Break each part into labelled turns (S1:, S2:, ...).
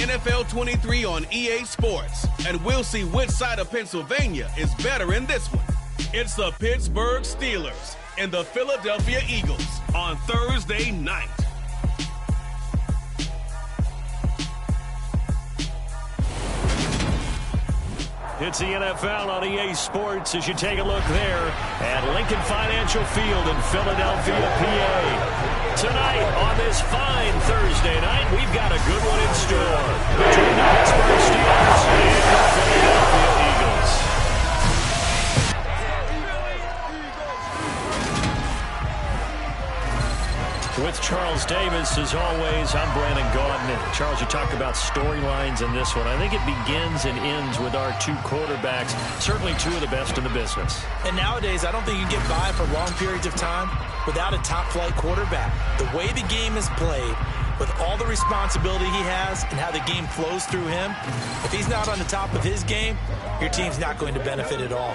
S1: NFL 23 on EA Sports, and we'll see which side of Pennsylvania is better in this one. It's the Pittsburgh Steelers and the Philadelphia Eagles on Thursday night.
S2: It's the NFL on EA Sports as you take a look there at Lincoln Financial Field in Philadelphia, PA. Tonight on this fine Thursday night, we've got a good one in store between the Pittsburgh Steelers and the Philadelphia Eagles. With Charles Davis, as always, I'm Brandon Gaudin. Charles, you talk about storylines in this one. I think it begins and ends with our two quarterbacks, certainly two of the best in the business.
S3: And nowadays, I don't think you get by for long periods of time without a top-flight quarterback. The way the game is played, with all the responsibility he has and how the game flows through him, if he's not on the top of his game, your team's not going to benefit at all.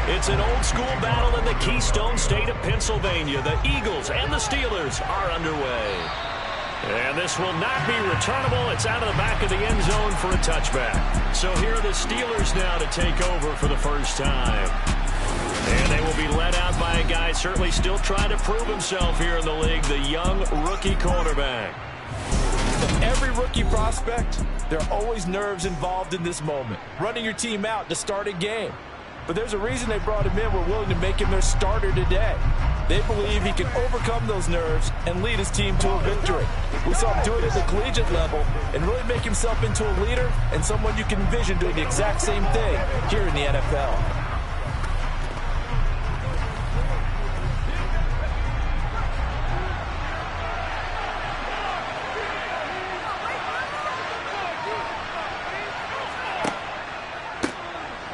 S2: It's an old-school battle in the Keystone State of Pennsylvania. The Eagles and the Steelers are underway. And this will not be returnable. It's out of the back of the end zone for a touchback. So here are the Steelers now to take over for the first time. And they will be led out by a guy certainly still trying to prove himself here in the league, the young rookie quarterback.
S3: For every rookie prospect, there are always nerves involved in this moment. Running your team out to start a game. But there's a reason they brought him in. We're willing to make him their starter today. They believe he can overcome those nerves and lead his team to a victory. We saw him do it at the collegiate level and really make himself into a leader and someone you can envision doing the exact same thing here in the NFL.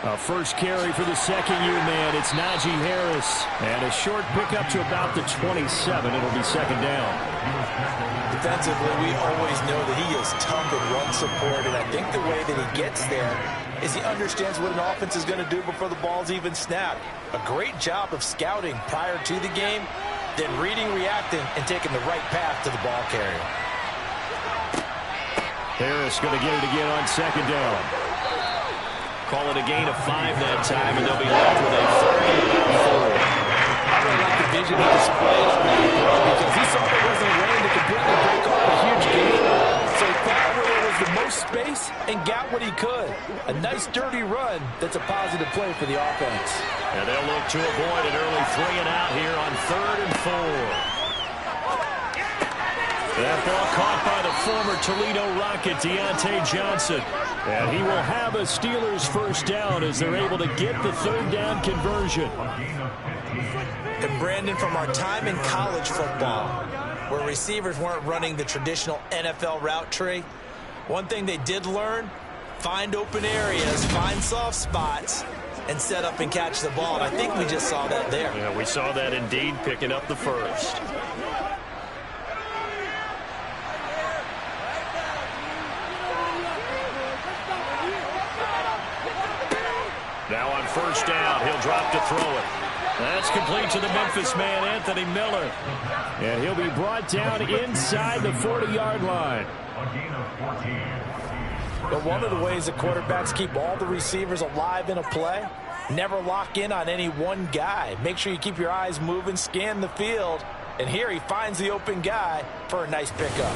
S2: A first carry for the second-year man. It's Najee Harris. And a short pickup to about the 27. It'll be second down.
S3: Defensively, we always know that he is tough in run support, and I think the way that he gets there is he understands what an offense is going to do before the ball's even snapped. A great job of scouting prior to the game, then reading, reacting, and taking the right path to the ball carrier.
S2: Harris going to get it again on second down. Call it a gain of 5 that time, and they'll be left with a 3rd and 4.
S3: I really like the vision he displayed on that throw because he saw there wasn't a lane to completely break off a huge gain. So he thought where there was the most space and got what he could. A nice, dirty run that's a positive play for the offense.
S2: And they'll look to avoid an early 3 and out here on 3rd and 4. That ball caught by the former Toledo Rocket, Deontay Johnson. And he will have a Steelers first down as they're able to get the 3rd down conversion.
S3: And Brandon, from our time in college football, where receivers weren't running the traditional NFL route tree, one thing they did learn, find open areas, find soft spots, and set up and catch the ball. And I think we just saw that there.
S2: Yeah, we saw that indeed, picking up the first. Now on first down, he'll drop to throw it. That's complete to the Memphis man, Anthony Miller. And he'll be brought down inside the 40-yard line.
S3: But one of the ways that quarterbacks keep all the receivers alive in a play, never lock in on any one guy. Make sure you keep your eyes moving, scan the field. And here he finds the open guy for a nice pickup.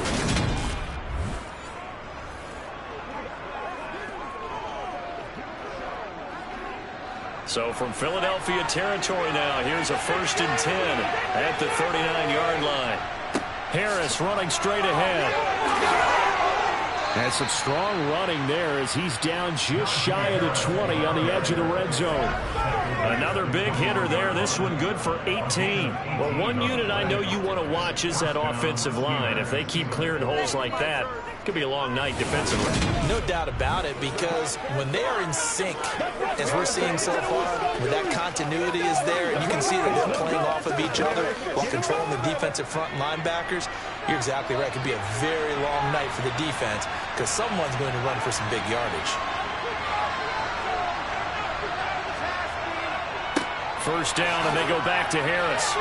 S2: So from Philadelphia territory now, here's a 1st and 10 at the 39-yard line. Harris running straight ahead. And some strong running there as he's down just shy of the 20 on the edge of the red zone. Another big hitter there. This one good for 18. Well, one unit I know you want to watch is that offensive line. If they keep clearing holes like that, it could be a long night defensively.
S3: No doubt about it, because when they are in sync, as we're seeing so far, where that continuity is there, and you can see that they're playing off of each other while controlling the defensive front linebackers, you're exactly right. It could be a very long night for the defense because someone's going to run for some big yardage.
S2: First down, and they go back to Harris.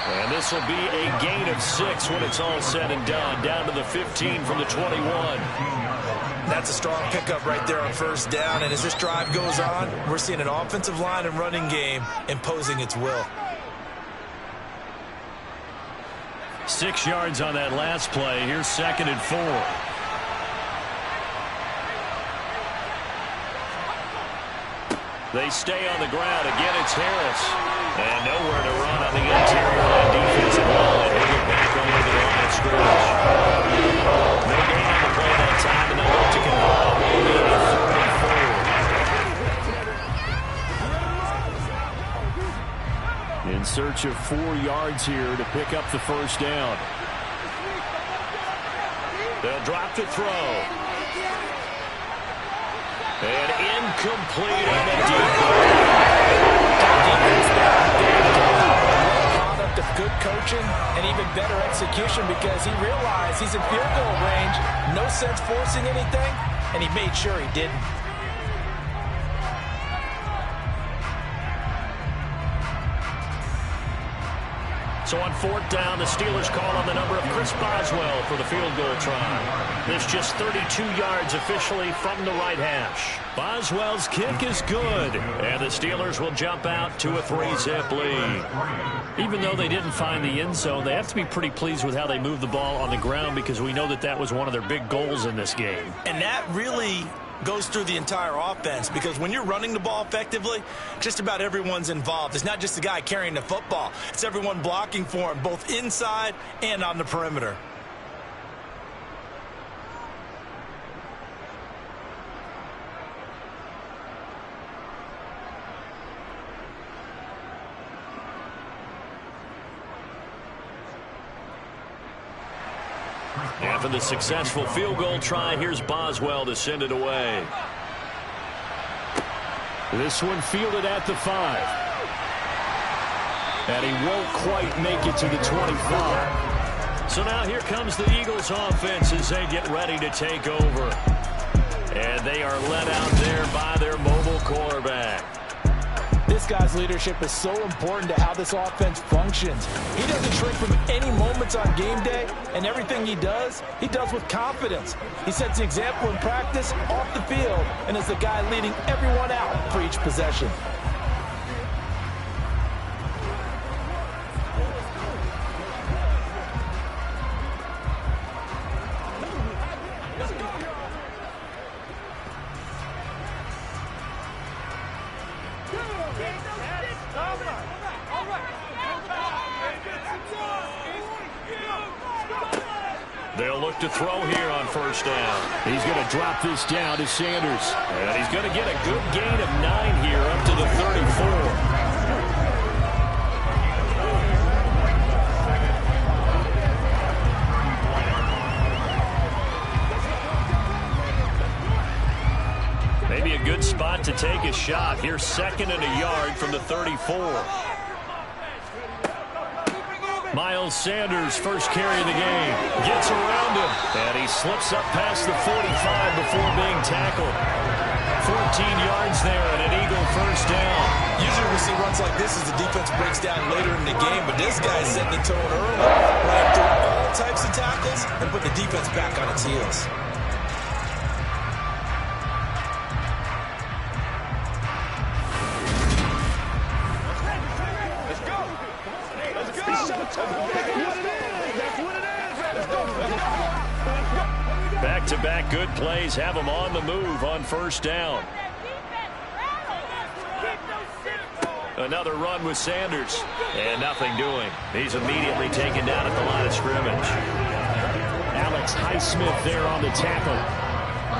S2: And this will be a gain of 6 when it's all said and done. Down to the 15 from the 21.
S3: That's a strong pickup right there on first down. And as this drive goes on, we're seeing an offensive line and running game imposing its will.
S2: 6 yards on that last play. Here's 2nd and 4. They stay on the ground. Again, it's Harris. And nowhere to run on the interior line defensive line. They get back over the line of scrimmage. No gain on the play that time, and they'll look to convert on one in a 3rd and 4. In search of 4 yards here to pick up the first down. They'll drop to throw. And incomplete on the deep
S3: Product of good coaching and even better execution, because he realized he's in field goal range. No sense forcing anything, and he made sure he didn't.
S2: So on 4th down, the Steelers call on the number of Chris Boswell for the field goal try. This just 32 yards officially from the right hash. Boswell's kick is good, and the Steelers will jump out to a 3-zip lead. Even though they didn't find the end zone, they have to be pretty pleased with how they moved the ball on the ground, because we know that that was one of their big goals in this game.
S3: And that really goes through the entire offense, because when you're running the ball effectively, just about everyone's involved. It's not just the guy carrying the football. It's everyone blocking for him, both inside and on the perimeter.
S2: After the successful field goal try, here's Boswell to send it away. This one fielded at the 5. And he won't quite make it to the 25. So now here comes the Eagles offense as they get ready to take over. And they are led out there by their mobile quarterback.
S3: This guy's leadership is so important to how this offense functions. He doesn't shrink from any moments on game day, and everything he does with confidence. He sets the example in practice, off the field, and is the guy leading everyone out for each possession.
S2: They'll look to throw here on first down. He's going to drop this down to Sanders. And he's going to get a good gain of 9 here up to the 34. Maybe a good spot to take a shot. Here's 2nd and a yard from the 34. Miles Sanders, first carry of the game, gets around him, and he slips up past the 45 before being tackled. 14 yards there and an Eagle first down.
S3: Usually we see runs like this as the defense breaks down later in the game, but this guy's setting the tone early, running through all types of tackles and put the defense back on its heels.
S2: Back-to-back good plays have them on the move on first down. Another run with Sanders. And nothing doing. He's immediately taken down at the line of scrimmage.
S3: Alex Highsmith there on the tackle.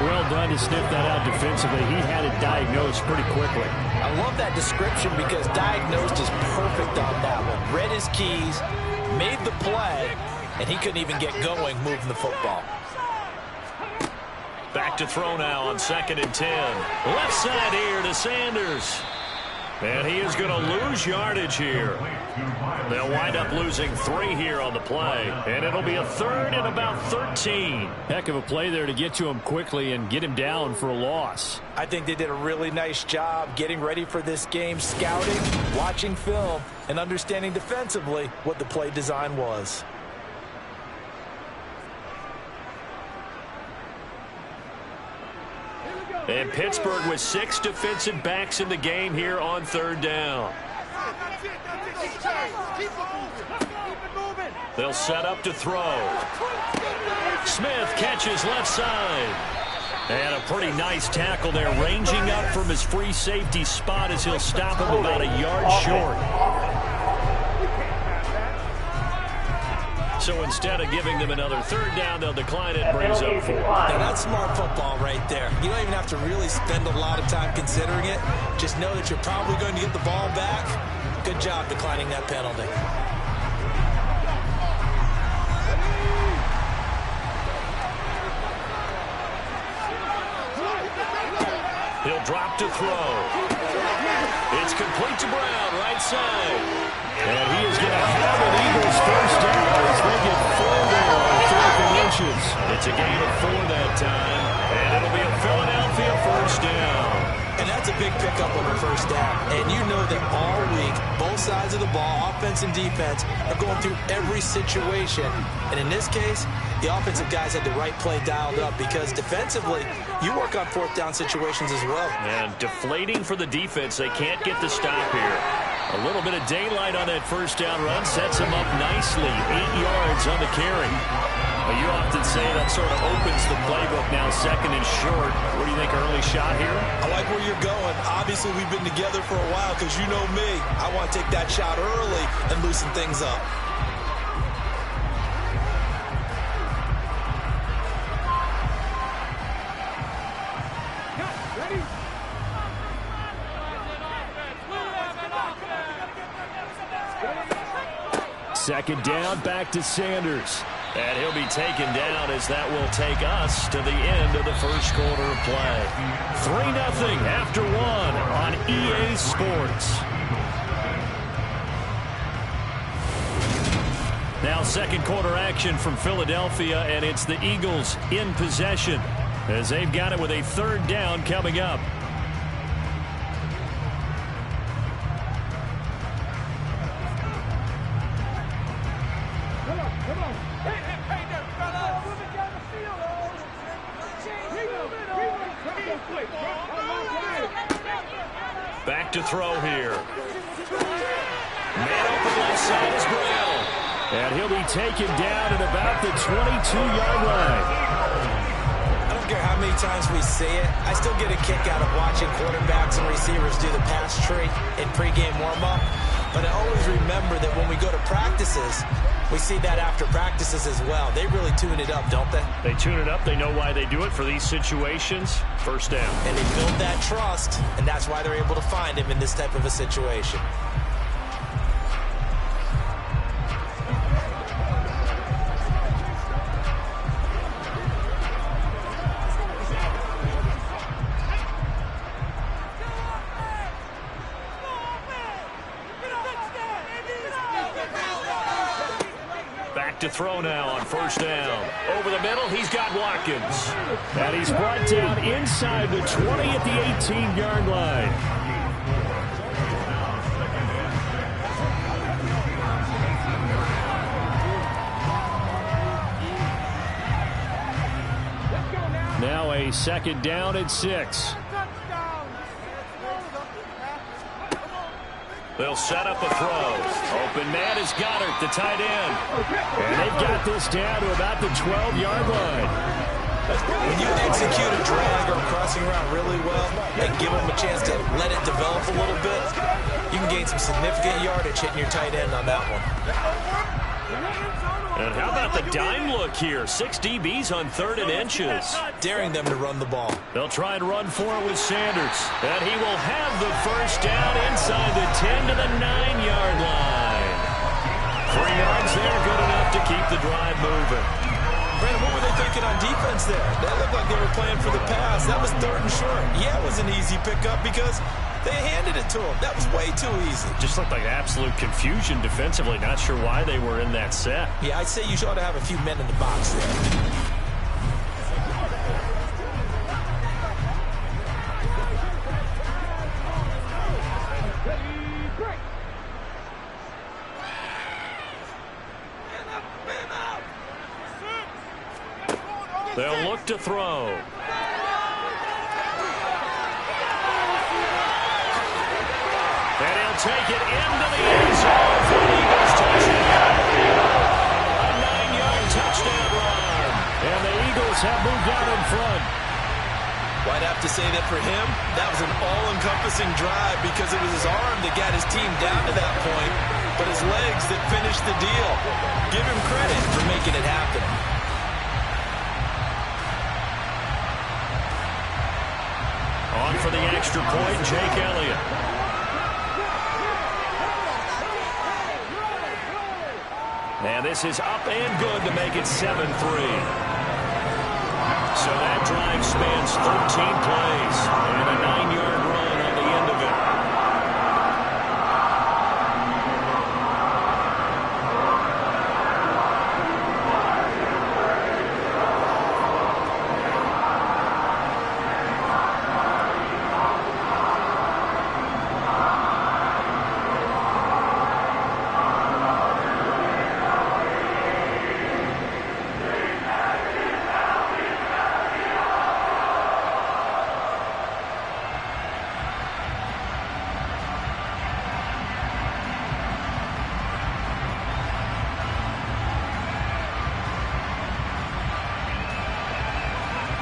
S3: Well done to sniff that out defensively. He had it diagnosed pretty quickly.
S4: I love that description because diagnosed is perfect on that one. Read his keys, made the play, and he couldn't even get going moving the football.
S2: Back to throw now on 2nd and 10. Left side here to Sanders. And he is going to lose yardage here. They'll wind up losing 3 here on the play. And it'll be a 3rd and about 13.
S3: Heck of a play there to get to him quickly and get him down for a loss.
S4: I think they did a really nice job getting ready for this game, scouting, watching film, and understanding defensively what the play design was.
S2: And Pittsburgh with 6 defensive backs in the game here on 3rd down. They'll set up to throw. Smith catches left side. And a pretty nice tackle there, ranging up from his free safety spot as he'll stop him about a yard short. So instead of giving them another 3rd down, they'll decline it, brings up 4.
S4: Now that's smart football right there. You don't even have to really spend a lot of time considering it. Just know that you're probably going to get the ball back. Good job declining that penalty.
S2: He'll drop to throw. It's complete to Brown, right side. And he is going to have an Eagles 1st down as they get 4 there on 4th and inches. It's a gain of 4 that time, and it'll be a Philadelphia 1st down.
S4: And that's a big pickup on the 1st down. And you know that all week, both sides of the ball, offense and defense, are going through every situation. And in this case, the offensive guys had the right play dialed up because defensively, you work on 4th down situations as well.
S2: And deflating for the defense. They can't get the stop here. A little bit of daylight on that 1st down run sets him up nicely. 8 yards on the carry. Well, you often say that sort of opens the playbook now, 2nd and short. What do you think, early shot here?
S4: I like where you're going. Obviously, we've been together for a while because you know me. I want to take that shot early and loosen things up.
S2: Second down, back to Sanders. And he'll be taken down as that will take us to the end of the 1st quarter of play. 3-0 after 1 on EA Sports. Now 2nd quarter action from Philadelphia, and it's the Eagles in possession as they've got it with a 3rd down coming up. Back to throw here. Man open left side is Brown. And he'll be taken down at about the 22-yard line.
S4: I don't care how many times we see it. I still get a kick out of watching quarterbacks and receivers do the pass tree in pregame warm-up. But I always remember that when we go to practices, we see that after practices as well. They really tune it up, don't they?
S2: They tune it up. They know why they do it for these situations. 1st down.
S4: And they build that trust, and that's why they're able to find him in this type of a situation.
S2: To throw now on 1st down. Over the middle, he's got Watkins. And he's brought down inside the 20 at the 18-yard line. Now a 2nd down at 6. They'll set up a throw. Open man is Goddard, the tight end. And they've got this down to about the 12-yard line.
S4: When you execute a drag or a crossing route really well and give them a chance to let it develop a little bit, you can gain some significant yardage hitting your tight end on that one.
S2: And how about the dime look here? 6 DBs on 3rd and inches.
S4: Daring them to run the ball.
S2: They'll try and run for it with Sanders. And he will have the first down inside the 10 to the 9-yard line. 3 yards there, good enough to keep the drive moving.
S4: Brandon, what were they thinking on defense there? That looked like they were playing for the pass. That was 3rd and short. Yeah, it was an easy pickup because they handed it to him. That was way too easy.
S2: Just looked like absolute confusion defensively. Not sure why they were in that set.
S4: Yeah, I'd say you ought to have a few men in the box there.
S2: They'll look to throw. And he'll take it into the end zone for the Eagles touchdown. A 9-yard touchdown run. And the Eagles have moved out in front.
S4: Well, I'd have to say that for him, that was an all-encompassing drive because it was his arm that got his team down to that point, but his legs that finished the deal. Give him credit for making it happen.
S2: On for the extra point, Jake Elliott. And this is up and good to make it 7-3. So that drive spans 13 plays and a 9-yard run on the end of it.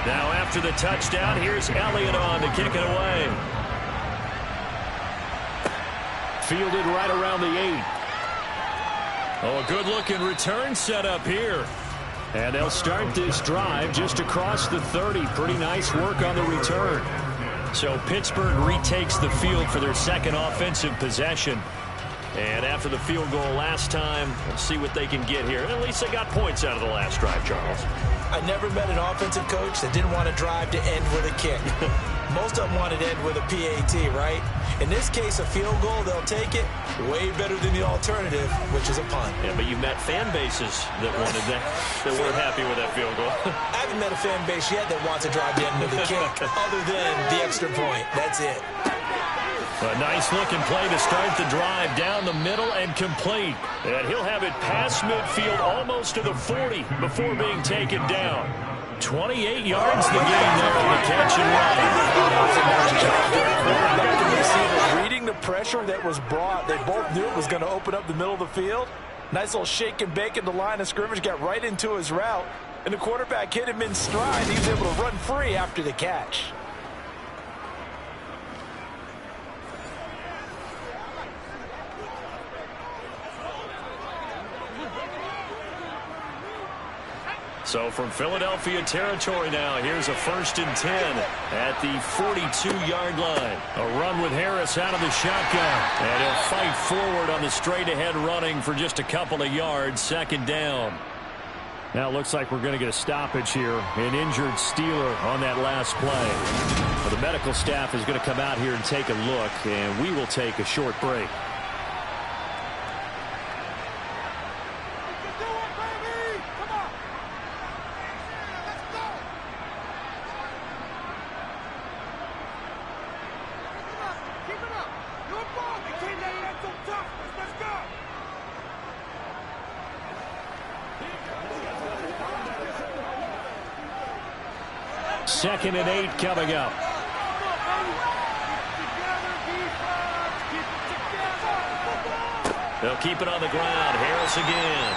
S2: Now after the touchdown, here's Elliott on to kick it away. Fielded right around the 8. Oh, a good-looking return set up here. And they'll start this drive just across the 30. Pretty nice work on the return. So Pittsburgh retakes the field for their second offensive possession. And after the field goal last time, we'll see what they can get here. And at least they got points out of the last drive, Charles.
S4: I never met an offensive coach that didn't want a drive to end with a kick. Most of them wanted to end with a PAT, right? In this case, a field goal, they'll take it. Way better than the alternative, which is a punt.
S2: Yeah, but you met fan bases that wanted that weren't happy with that field goal.
S4: I haven't met a fan base yet that wants a drive to end with a kick, other than the extra point. That's it.
S2: A nice-looking play to start the drive down the middle and complete. And he'll have it past midfield almost to the 40 before being taken down. 28 yards the game there on the catch and run.
S3: Reading the pressure that was brought, they both knew it was going to open up the middle of the field. Nice little shake and bake in the line of scrimmage, got right into his route, and the quarterback hit him in stride. He was able to run free after the catch.
S2: So from Philadelphia territory now, here's a 1st and 10 at the 42-yard line. A run with Harris out of the shotgun. And he'll fight forward on the straight-ahead running for just a couple of yards. 2nd down. Now it looks like we're going to get a stoppage here. An injured Steeler on that last play. Well, the medical staff is going to come out here and take a look, and we will take a short break. Second and 8 coming up. They'll keep it on the ground. Harris again.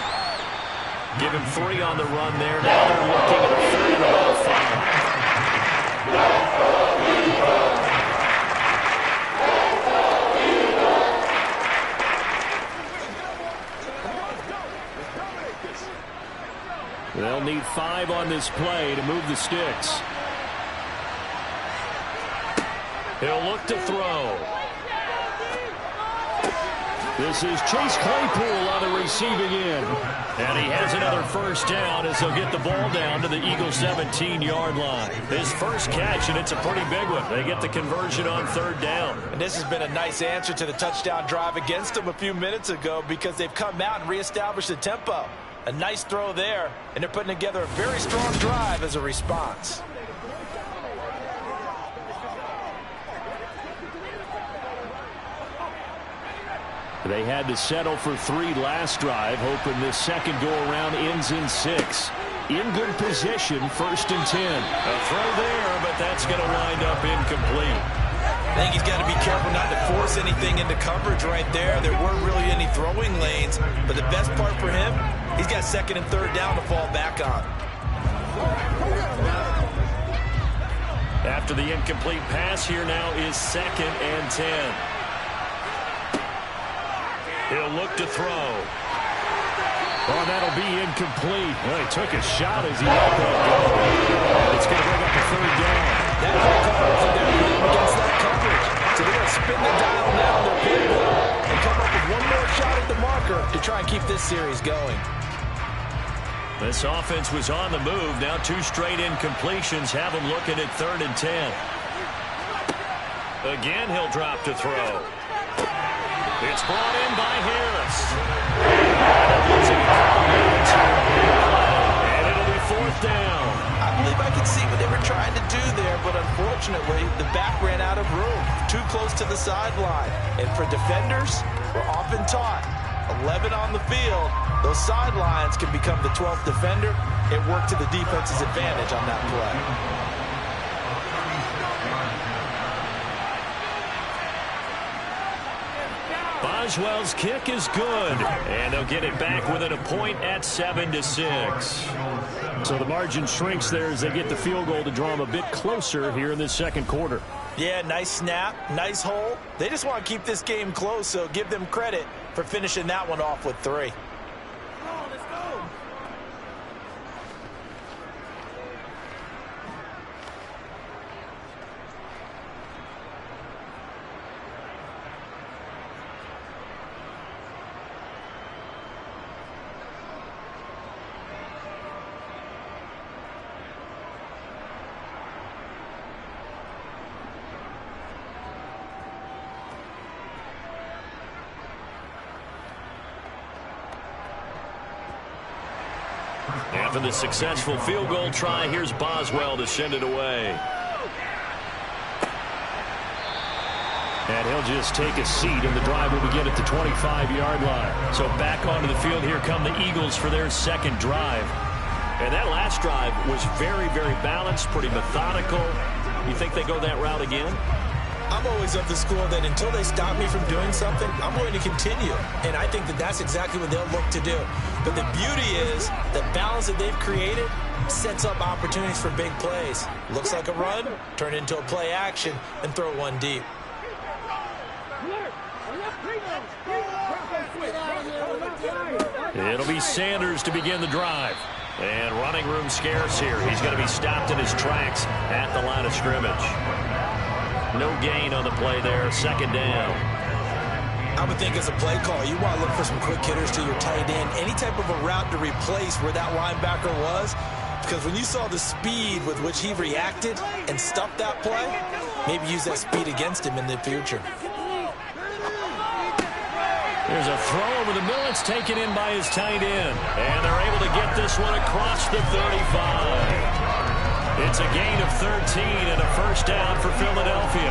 S2: Give him 3 on the run there. Now they're looking at a 3rd and about 5. They'll need 5 on this play to move the sticks. He'll look to throw. This is Chase Claypool on the receiving end. And he has another first down as he'll get the ball down to the Eagles' 17-yard line. His first catch, and it's a pretty big one. They get the conversion on 3rd down.
S4: And this has been a nice answer to the touchdown drive against them a few minutes ago because they've come out and reestablished the tempo. A nice throw there, and they're putting together a very strong drive as a response.
S2: They had to settle for 3 last drive, hoping this second go-around ends in 6. In good position, 1st and 10. A throw there, but that's going to wind up incomplete.
S4: I think he's got to be careful not to force anything into coverage right there. There weren't really any throwing lanes, but the best part for him, he's got 2nd and 3rd down to fall back on.
S2: After the incomplete pass, here now is 2nd and 10. He'll look to throw. Oh, that'll be incomplete. Well, he took a shot as he let that go. It's going to bring up a 3rd down.
S4: That whole coverage in there against that coverage. So they're going to spin the dial now in their playbook and come up with one more shot at the marker to try and keep this series going.
S2: This offense was on the move. Now 2 straight incompletions have him looking at 3rd and 10. Again, he'll drop to throw. It's brought in by Harris. And it'll be 4th down.
S4: I believe I could see what they were trying to do there, but unfortunately, the back ran out of room. Too close to the sideline. And for defenders, we're often taught, 11 on the field, those sidelines can become the 12th defender. It worked to the defense's advantage on that play.
S2: Boswell's kick is good, and they'll get it back within a point at 7-6. So the margin shrinks there as they get the field goal to draw them a bit closer here in this second quarter.
S4: Yeah, nice snap, nice hole. They just want to keep this game close, so give them credit for finishing that one off with 3.
S2: After the successful field goal try, here's Boswell to send it away. And he'll just take a seat, and the drive will begin at the 25-yard line. So back onto the field, here come the Eagles for their 2nd drive. And that last drive was very, very balanced, pretty methodical. You think they go that route again?
S4: I'm always of the school that until they stop me from doing something, I'm going to continue. And I think that that's exactly what they'll look to do. But the beauty is the balance that they've created sets up opportunities for big plays. Looks like a run, turn into a play action, and throw one deep.
S2: It'll be Sanders to begin the drive. And running room scarce here. He's going to be stopped in his tracks at the line of scrimmage. No gain on the play there. 2nd down.
S4: I would think as a play call, you want to look for some quick hitters to your tight end. Any type of a route to replace where that linebacker was. Because when you saw the speed with which he reacted and stuffed that play, maybe use that speed against him in the future.
S2: There's a throw over the middle. It's taken in by his tight end. And they're able to get this one across the 35. It's a gain of 13 and a first down for Philadelphia.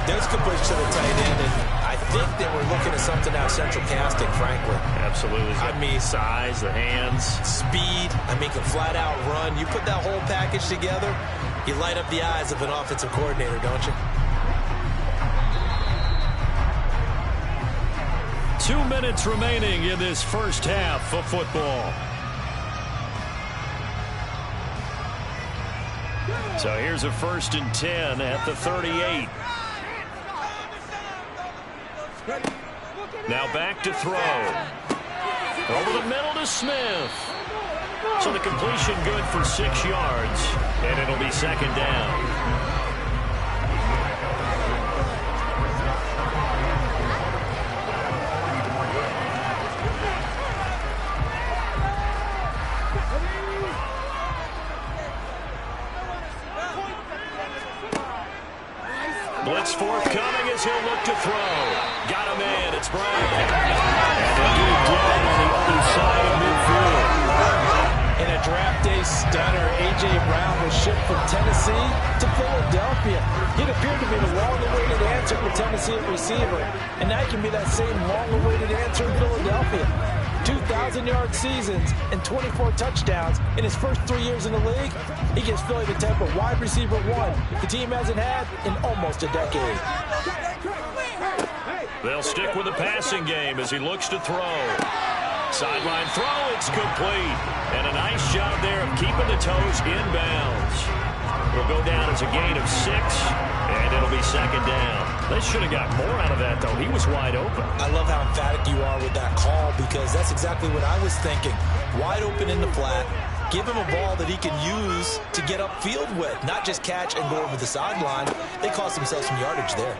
S4: There's completion to the tight end, and I think that we're looking at something out of central casting, frankly.
S2: Absolutely.
S4: I mean,
S2: size, the hands.
S4: Speed, I mean, can flat out run. You put that whole package together, you light up the eyes of an offensive coordinator, don't you?
S2: 2 minutes remaining in this first half of football. So here's a 1st and 10 at the 38. Now back to throw. Over the middle to Smith. So the completion good for 6 yards, and it'll be 2nd down. Blitz forthcoming as he'll look to throw. Got him in. It's Brown. And they get it down on the other side of midfield.
S4: In a draft day stunner, A.J. Brown was shipped from Tennessee to Philadelphia. It appeared to be the long-awaited answer for Tennessee at receiver. And now he can be that same long-awaited answer in Philadelphia. 2,000-yard seasons and 24 touchdowns in his first 3 years in the league. He gives Philly the type of wide receiver one the team hasn't had in almost a decade.
S2: They'll stick with the passing game as he looks to throw. Sideline throw, it's complete. And a nice job there of keeping the toes inbounds. Will go down as a gain of 6, and it'll be 2nd down. They should have got more out of that, though. He was wide open.
S4: I love how emphatic you are with that call, because that's exactly what I was thinking. Wide open in the flat. Give him a ball that he can use to get upfield with, not just catch and go over the sideline. They cost themselves some yardage there.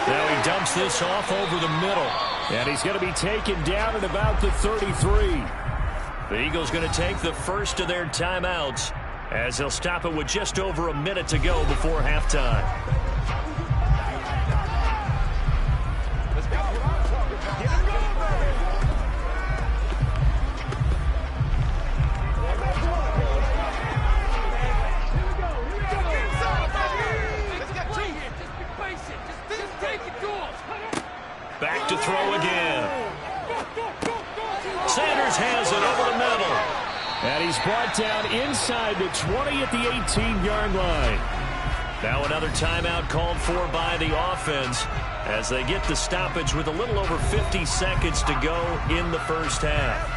S2: Now he dumps this off over the middle. And he's going to be taken down at about the 33. The Eagles going to take the first of their timeouts as they'll stop it with just over a minute to go before halftime. Back to throw again. Sanders has it over the middle.
S3: And he's brought down inside the 20 at the 18-yard line.
S2: Now another timeout called for by the offense as they get the stoppage with a little over 50 seconds to go in the first half.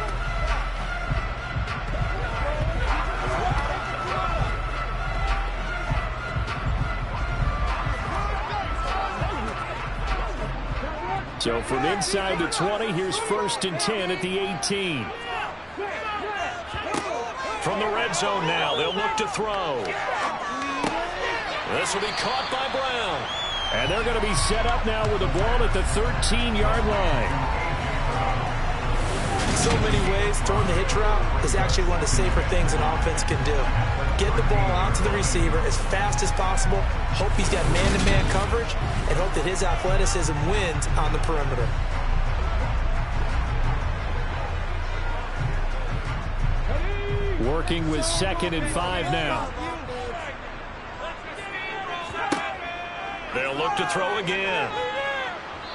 S3: So from inside the 20, here's 1st and 10 at the 18.
S2: From the red zone now, they'll look to throw. This will be caught by Brown.
S3: And they're going to be set up now with the ball at the 13-yard line.
S4: In so many ways, throwing the hitch route is actually one of the safer things an offense can do. Get the ball out to the receiver as fast as possible, hope he's got man-to-man coverage, and hope that his athleticism wins on the perimeter.
S3: Working with 2nd and 5 now.
S2: They'll look to throw again.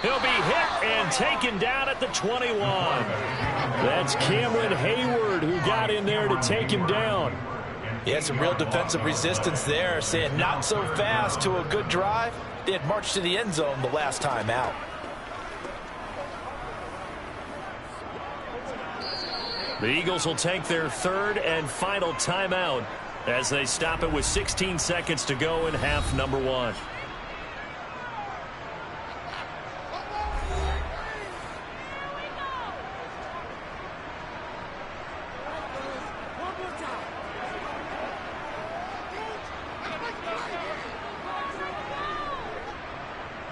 S2: He'll be hit and taken down at the 21.
S3: That's Cameron Hayward who got in there to take him down.
S4: He had some real defensive resistance there, saying not so fast to a good drive. They had marched to the end zone the last time out.
S2: The Eagles will take their 3rd and final timeout as they stop it with 16 seconds to go in half number 1.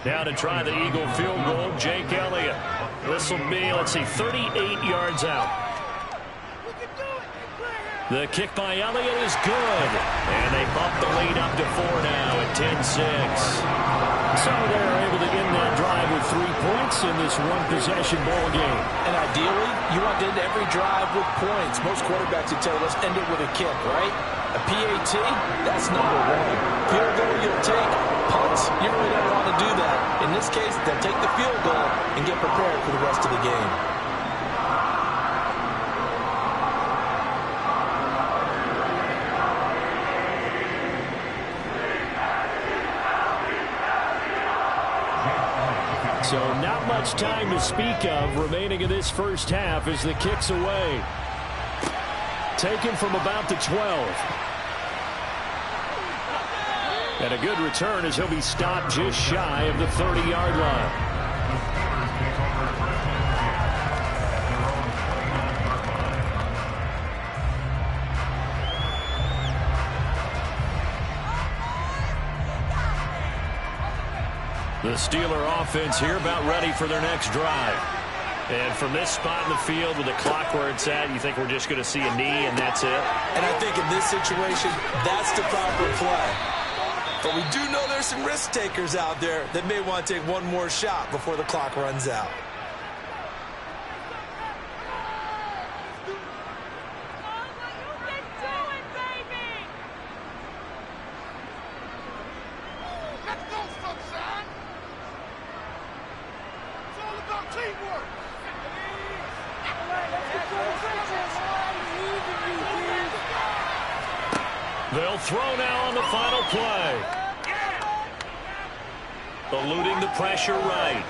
S2: Now to try the Eagle field goal, Jake Elliott. This will be, 38 yards out. The kick by Elliott is good. And they bump the lead up to 4 now at 10-6.
S3: So they're able to end that drive with 3 points in this one-possession ball game.
S4: And ideally, you want to end every drive with points. Most quarterbacks would tell us end it with a kick, right? A PAT, that's number 1. Field goal you'll take. Punts, you really don't want to do that. In this case, they'll take the field goal and get prepared for the rest of the game.
S3: So not much time to speak of remaining in this first half as the kick's away.
S2: Taken from about the 12. And a good return as he'll be stopped just shy of the 30-yard line. The Steeler offense here about ready for their next drive. And from this spot in the field with the clock where it's at, you think we're just going to see a knee and that's it?
S4: And I think in this situation, that's the proper play. But we do know there's some risk takers out there that may want to take one more shot before the clock runs out.
S2: They'll throw now on the final play. Eluding the pressure right.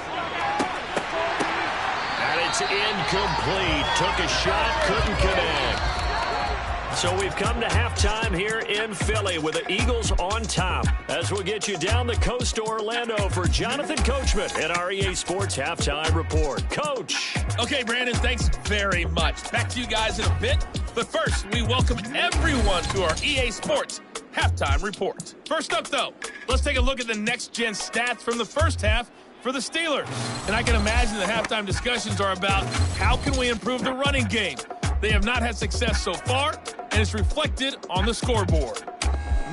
S2: And it's incomplete. Took a shot, couldn't connect. So we've come to halftime here in Philly with the Eagles on top. As we'll get you down the coast to Orlando for Jonathan Coachman at our EA Sports Halftime Report. Coach.
S5: Okay, Brandon, thanks very much. Back to you guys in a bit. But first, we welcome everyone to our EA Sports Halftime Report. First up, though, let's take a look at the next-gen stats from the first half for the Steelers. And I can imagine the halftime discussions are about how can we improve the running game. They have not had success so far, and it's reflected on the scoreboard.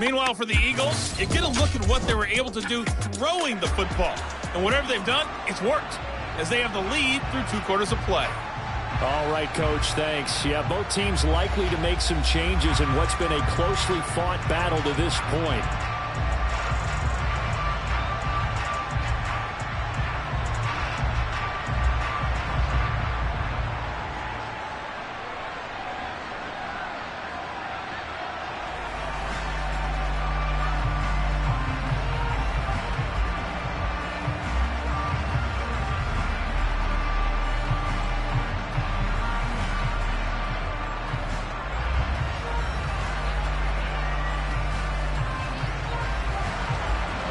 S5: Meanwhile, for the Eagles, you get a look at what they were able to do throwing the football. And whatever they've done, it's worked, as they have the lead through 2 quarters of play.
S2: All right, Coach, thanks. Yeah, both teams likely to make some changes in what's been a closely fought battle to this point.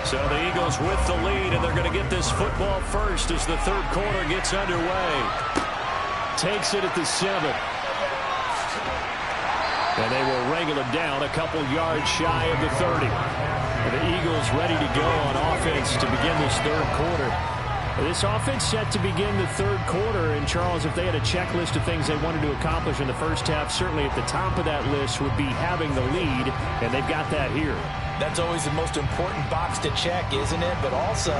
S2: So the Eagles with the lead, and they're going to get this football first as the third quarter gets underway. Takes it at the 7. And they will wrangle him down a couple yards shy of the 30. And the Eagles ready to go on offense to begin this third quarter. This offense set to begin the third quarter. And, Charles, if they had a checklist of things they wanted to accomplish in the first half, certainly at the top of that list would be having the lead, and they've got that here.
S4: That's always the most important box to check, isn't it? But also,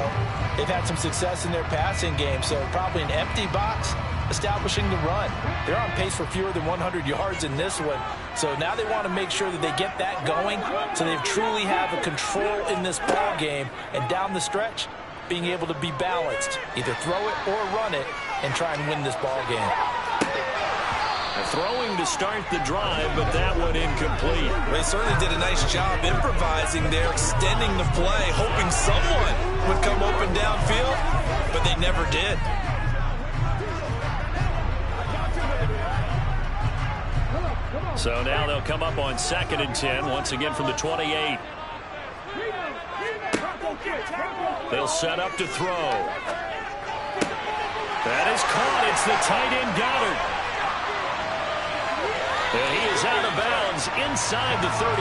S4: they've had some success in their passing game, so probably an empty box establishing the run. They're on pace for fewer than 100 yards in this one, so now they want to make sure that they get that going so they truly have a control in this ball game, and down the stretch, being able to be balanced, either throw it or run it, and try and win this ball game.
S2: Throwing to start the drive, but that one incomplete.
S5: They certainly did a nice job improvising there, extending the play, hoping someone would come open downfield, but they never did.
S2: So now they'll come up on 2nd and 10, once again from the 28. They'll set up to throw. That is caught. It's the tight end Goddard. And he is out of bounds inside the 35.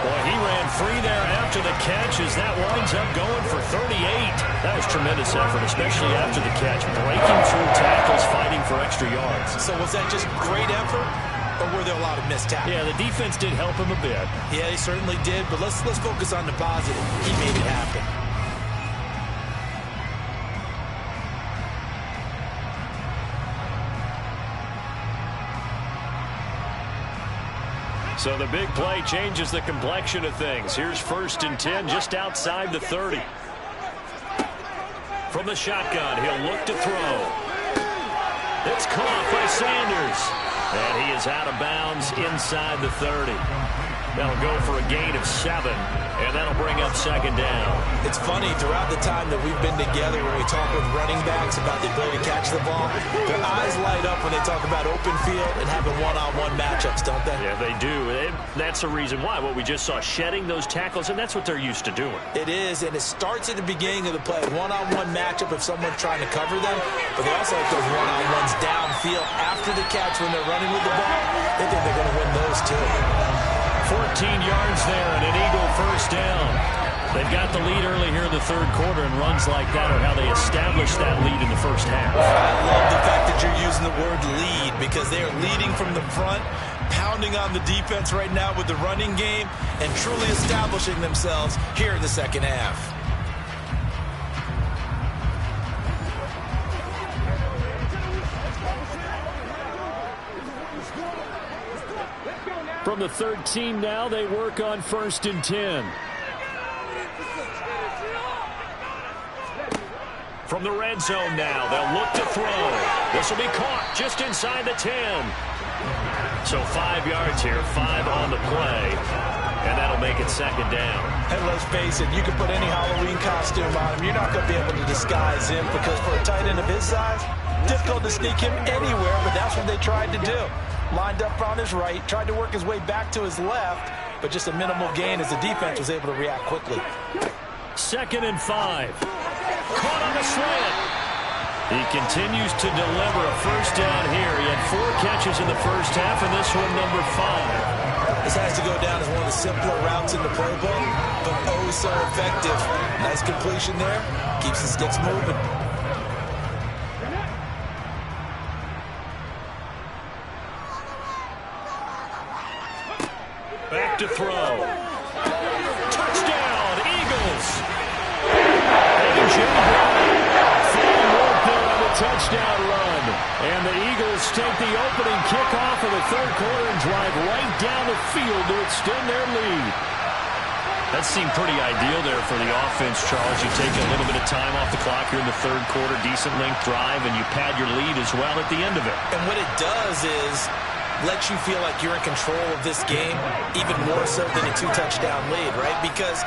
S2: Boy, he ran free there after the catch as that winds up going for 38. That was tremendous effort, especially after the catch. Breaking through tackles, fighting for extra yards.
S4: So was that just great effort, or were there a lot of missed tackles?
S2: Yeah, the defense did help him a bit.
S4: Yeah, he certainly did, but let's focus on the positive. He made it happen.
S2: So the big play changes the complexion of things. Here's 1st and 10 just outside the 30. From the shotgun, he'll look to throw. It's caught by Sanders. And he is out of bounds inside the 30. That'll go for a gain of 7, and that'll bring up second down.
S4: It's funny, throughout the time that we've been together when we talk with running backs about the ability to catch the ball, their eyes light up when they talk about open field and having one-on-one matchups, don't they?
S2: Yeah, they do. That's the reason why. What we just saw, shedding those tackles, and that's what they're used to doing.
S4: It is, and it starts at the beginning of the play. One-on-one matchup if someone's trying to cover them, but they also like those one-on-ones downfield after the catch when they're running with the ball. They think they're going to win those too.
S2: 14 yards there and an Eagle first down. They've got the lead early here in the third quarter, and runs like that are how they establish that lead in the first half.
S4: I love the fact that you're using the word lead because they are leading from the front, pounding on the defense right now with the running game, and truly establishing themselves here in the second half.
S2: From the 13 now, they work on 1st and 10. From the red zone now, they'll look to throw. This will be caught just inside the 10. So 5 yards here, 5 on the play, and that'll make it second down.
S4: And let's face it, you can put any Halloween costume on him. You're not going to be able to disguise him because for a tight end of his size, difficult to sneak him anywhere, but that's what they tried to do. Lined up on his right, tried to work his way back to his left, but just a minimal gain as the defense was able to react quickly.
S2: 2nd and 5. Caught on the slant. He continues to deliver a first down here. He had 4 catches in the first half, and this one number 5.
S4: This has to go down as one of the simpler routes in the playbook, but oh so effective. Nice completion there. Keeps the sticks moving.
S2: Back to throw. Touchdown, Eagles. Fine work there on the touchdown run. And the Eagles take the opening kickoff of the third quarter and drive right down the field to extend their lead. That seemed pretty ideal there for the offense, Charles. You take a little bit of time off the clock here in the third quarter, decent length drive, and you pad your lead as well at the end of it.
S4: And what it does is let you feel like you're in control of this game, even more so than a 2-touchdown lead, right? Because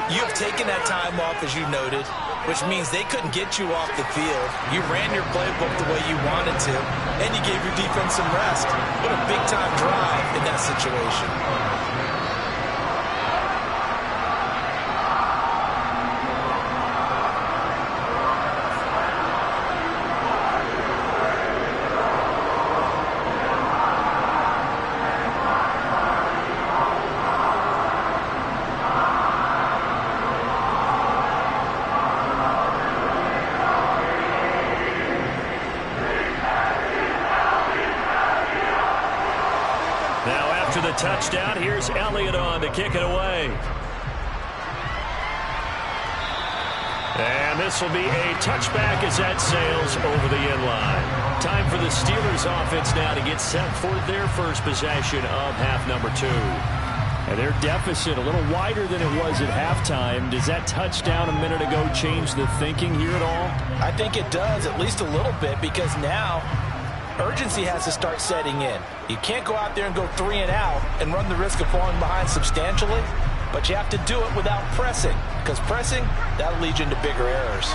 S4: you've taken that time off, as you noted, which means they couldn't get you off the field. You ran your playbook the way you wanted to, and you gave your defense some rest. What a big-time drive in that situation.
S2: Touchdown. Here's Elliott on to kick it away. And this will be a touchback as that sails over the end line. Time for the Steelers offense now to get set for their first possession of half number 2. And their deficit a little wider than it was at halftime. Does that touchdown a minute ago change the thinking here at all?
S4: I think it does, at least a little bit, because now urgency has to start setting in. You can't go out there and go 3 and out and run the risk of falling behind substantially, but you have to do it without pressing, because pressing, that'll lead you into bigger errors.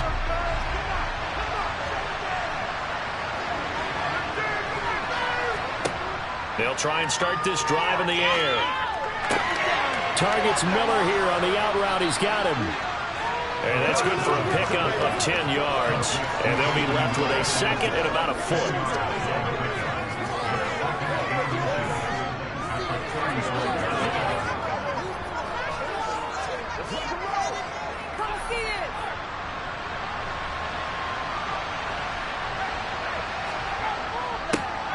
S2: They'll try and start this drive in the air. Targets Miller here on the out route. He's got him. And that's good for a pickup of 10 yards. And they'll be left with a second and about a foot.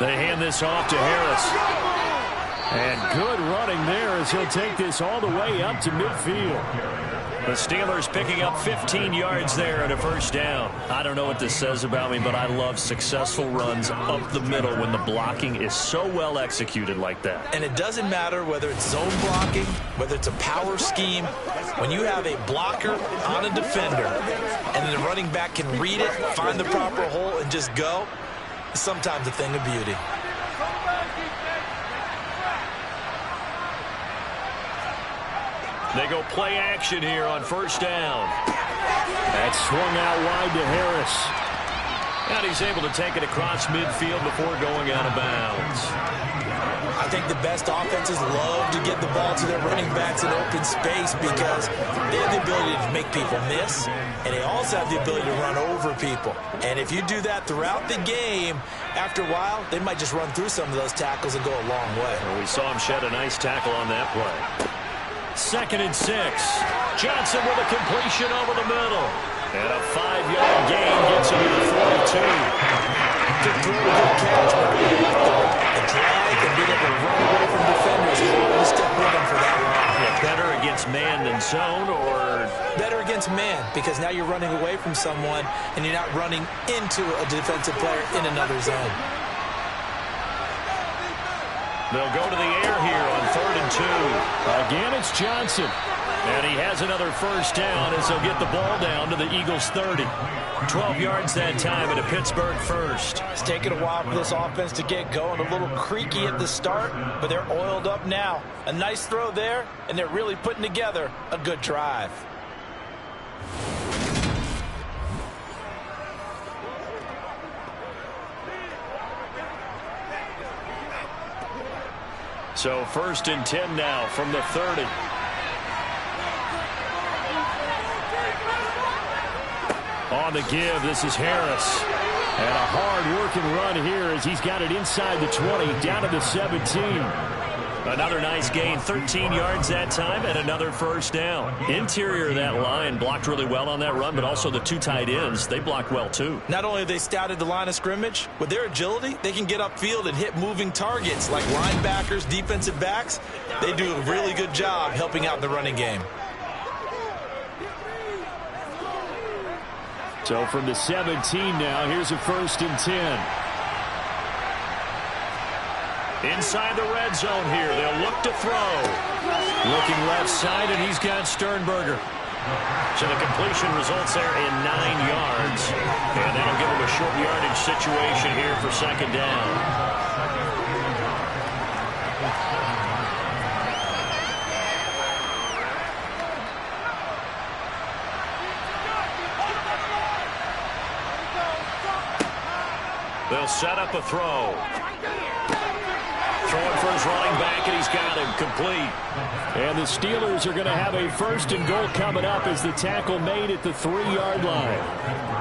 S2: They hand this off to Harris. And good running there as he'll take this all the way up to midfield. The Steelers picking up 15 yards there and a first down. I don't know what this says about me, but I love successful runs up the middle when the blocking is so well executed like that.
S4: And it doesn't matter whether it's zone blocking, whether it's a power scheme. When you have a blocker on a defender and the running back can read it, find the proper hole, and just go, it's sometimes a thing of beauty.
S2: They go play action here on first down.
S3: That's swung out wide to Harris.
S2: And he's able to take it across midfield before going out of bounds.
S4: I think the best offenses love to get the ball to their running backs in open space because they have the ability to make people miss, and they also have the ability to run over people. And if you do that throughout the game, after a while, they might just run through some of those tackles and go a long way.
S2: Well, we saw him shed a nice tackle on that play. 2nd and 6. Johnson with a completion over the middle. And a 5-yard gain gets him to the 42.
S4: Good throw, good catch. The drag and being able to run away from defenders. You step with them for that long.
S2: Yeah, better against man than zone, or
S4: better against man, because now you're running away from someone and you're not running into a defensive player in another zone.
S2: they'll go to the air here on 3rd and 2.
S3: Again, it's Johnson.
S2: And he has another first down as they'll get the ball down to the Eagles' 30. 12 yards that time at a Pittsburgh first.
S4: It's taken a while for this offense to get going. A little creaky at the start, but they're oiled up now. A nice throw there, and they're really putting together a good drive.
S2: So 1st and 10 now from the 30. On the give, this is Harris. And a hard-working run here as he's got it inside the 20, down to the 17. Another nice gain, 13 yards that time, and another first down. Interior of that line blocked really well on that run, but also the 2 tight ends, they blocked well too.
S4: Not only have they scouted the line of scrimmage, with their agility, they can get upfield and hit moving targets like linebackers, defensive backs. They do a really good job helping out in the running game.
S3: So from the 17 now, here's a 1st and 10.
S2: Inside the red zone here, they'll look to throw. Looking left side, and he's got Sternberger. So the completion results there in 9 yards. And that'll give him a short yardage situation here for 2nd down. They'll set up a throw. Throwing for his running back, and he's got him complete.
S3: And the Steelers are going to have a 1st and goal coming up as the tackle made at the 3-yard line.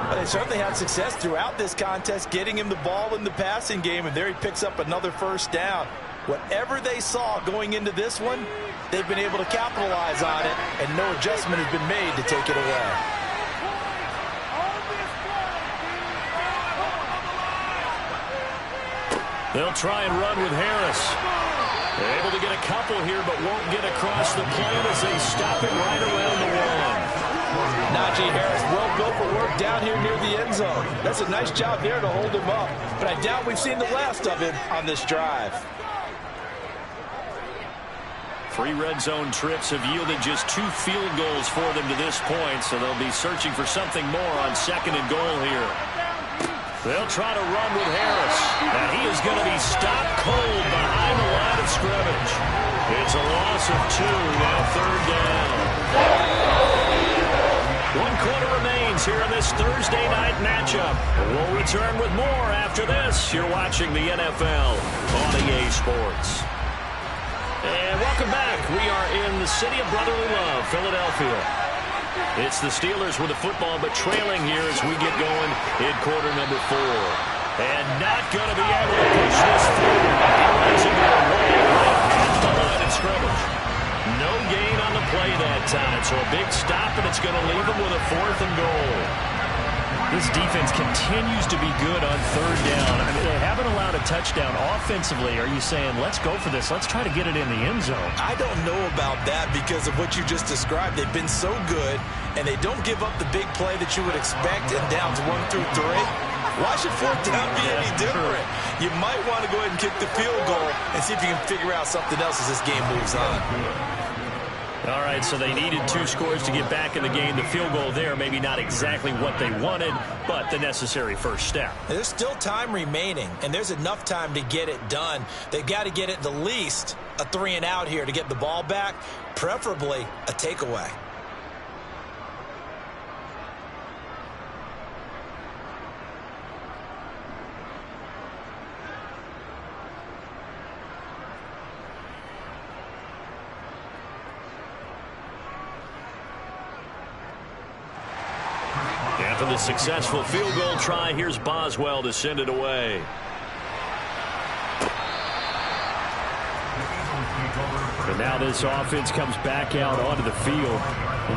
S4: Well, they certainly had success throughout this contest, getting him the ball in the passing game, and there he picks up another first down. Whatever they saw going into this one, they've been able to capitalize on it, and no adjustment has been made to take it away.
S2: They'll try and run with Harris. They're able to get a couple here, but won't get across the plane as they stop it right around the 1.
S4: Najee Harris, well built for work down here near the end zone. That's a nice job there to hold him up. But I doubt we've seen the last of him on this drive.
S2: 3 red zone trips have yielded just 2 field goals for them to this point, so they'll be searching for something more on 2nd and goal here. They'll try to run with Harris, and he is going to be stopped cold behind the line of scrimmage. It's a loss of 2, now 3rd down. 1 quarter remains here in this Thursday night matchup. We'll return with more after this. You're watching the NFL on EA Sports. And welcome back. We are in the city of brotherly love, Philadelphia. It's the Steelers with the football, but trailing here as we get going in quarter number 4. And not going to be able to push this through. He runs into a wall right at the line of scrimmage. No gain on the play that time, so a big stop, and it's going to leave him with a 4th and goal. This defense continues to be good on 3rd down. I mean, they haven't allowed a touchdown offensively. Are you saying, let's go for this? Let's try to get it in the end zone.
S4: I don't know about that because of what you just described. They've been so good, and they don't give up the big play that you would expect in downs 1 through 3. Why should 4th down be any different? You might want to go ahead and kick the field goal and see if you can figure out something else as this game moves on.
S2: All right, so they needed 2 scores to get back in the game. The field goal there, maybe not exactly what they wanted, but the necessary first step.
S4: There's still time remaining, and there's enough time to get it done. They've got to get it the least a 3-and-out here to get the ball back, preferably a takeaway.
S2: After the successful field goal try, here's Boswell to send it away. And now this offense comes back out onto the field.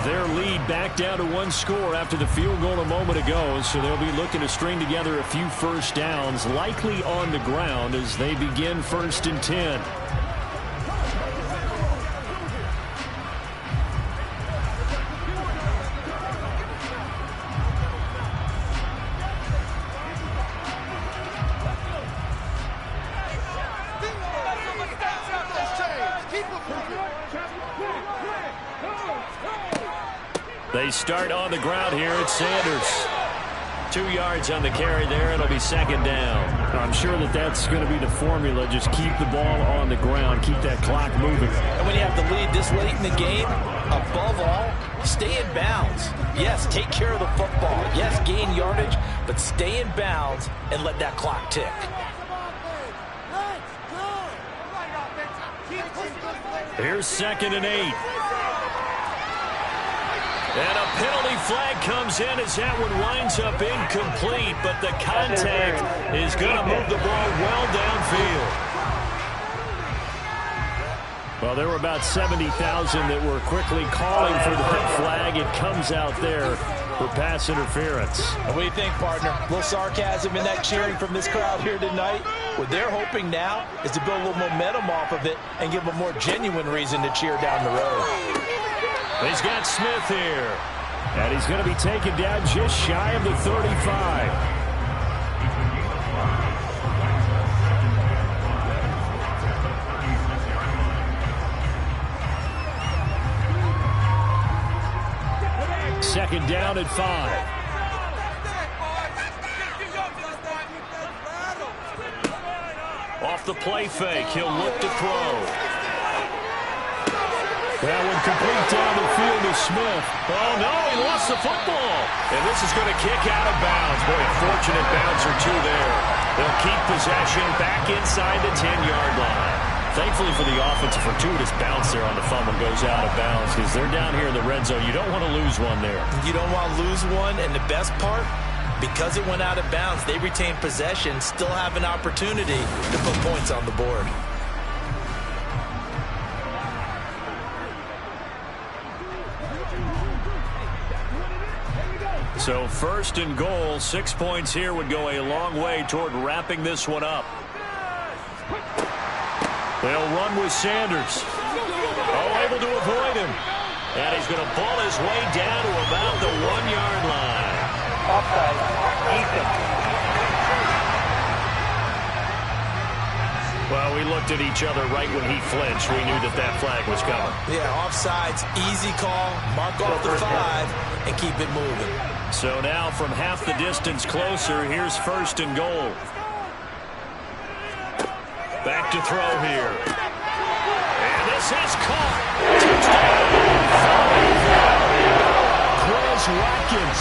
S2: Their lead back down to 1 score after the field goal a moment ago, so they'll be looking to string together a few first downs, likely on the ground as they begin 1st and 10. They start on the ground here. It's Sanders. 2 yards on the carry there. It'll be 2nd down. I'm sure that's going to be the formula. Just keep the ball on the ground. Keep that clock moving.
S4: And when you have the lead this late in the game, above all, stay in bounds. Yes, take care of the football. Yes, gain yardage, but stay in bounds and let that clock tick.
S2: Here's 2nd and 8. And a penalty flag comes in as that one winds up incomplete, but the contact is going to move the ball well downfield. Well, there were about 70,000 that were quickly calling for the flag. It comes out there for pass interference.
S3: What do you think, partner? A little sarcasm in that cheering from this crowd here tonight. What they're hoping now is to build a little momentum off of it and give them a more genuine reason to cheer down the road.
S2: He's got Smith here. And he's going to be taken down just shy of the 35. Second down at 5. Off the play fake, he'll look to throw. That one complete down the field to Smith. Oh, no, he lost the football. And this is going to kick out of bounds. Boy, a fortunate bounce or two there. They'll keep possession back inside the 10-yard line. Thankfully for the offense, a fortuitous bounce there on the fumble goes out of bounds because they're down here in the red zone. You don't want to lose one there.
S4: You don't want to lose one, and the best part, because it went out of bounds, they retain possession, still have an opportunity to put points on the board.
S2: So 1st and goal, 6 points here would go a long way toward wrapping this one up. They'll run with Sanders. Oh, able to avoid him. And he's going to ball his way down to about the 1-yard line.
S6: Offside. Ethan.
S2: Well, we looked at each other right when he flinched. We knew that flag was coming.
S4: Yeah, offsides, easy call, mark off the 5, and keep it moving.
S2: So now from half the distance closer, here's 1st and goal. Back to throw here. And this is caught. Touchdown. Chris Watkins